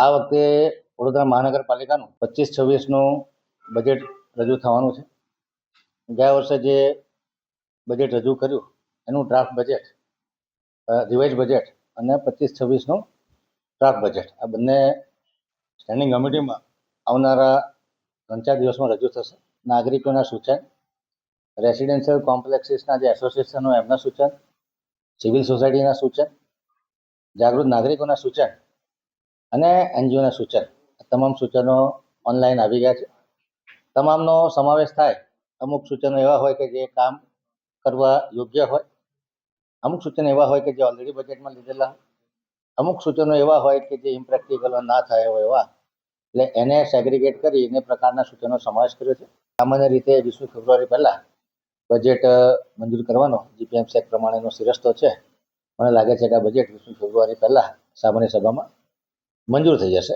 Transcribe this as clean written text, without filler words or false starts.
આ વખતે વડોદરા મહાનગરપાલિકાનું 25-26નું બજેટ રજૂ થવાનું છે. ગયા વર્ષે જે બજેટ રજૂ કર્યું એનું ડ્રાફ્ટ બજેટ, રિવાઇઝ બજેટ અને 25-26નું ડ્રાફ્ટ બજેટ, આ બંને સ્ટેન્ડિંગ કમિટીમાં આવનારા 3-4 દિવસમાં રજૂ થશે. નાગરિકોના સૂચન, રેસિડેન્શિયલ કોમ્પ્લેક્સીસના જે એસોસિએશનો એમના સૂચન, સિવિલ સોસાયટીના સૂચન, જાગૃત નાગરિકોના સૂચન અને એનજીઓના સૂચન, તમામ સૂચનો ઓનલાઈન આવી ગયા છે. તમામનો સમાવેશ થાય. અમુક સૂચનો એવા હોય કે જે કામ કરવા યોગ્ય હોય, અમુક સૂચનો એવા હોય કે જે ઓલરેડી બજેટમાં લીધેલા હોય, અમુક સૂચનો એવા હોય કે જે ઇમ્પ્રેક્ટિકલ ના થાય હોય એવા, એટલે એને સેગ્રીગેટ કરી એને પ્રકારના સૂચનો સમાવેશ કર્યો છે. સામાન્ય રીતે 20 ફેબ્રુઆરી પહેલાં બજેટ મંજૂર કરવાનો જીપીએમસી એક્ટ પ્રમાણેનો સિરસ્તો છે. મને લાગે છે કે આ બજેટ 20 ફેબ્રુઆરી પહેલાં સામાન્ય સભામાં મંજૂર થઈ જશે.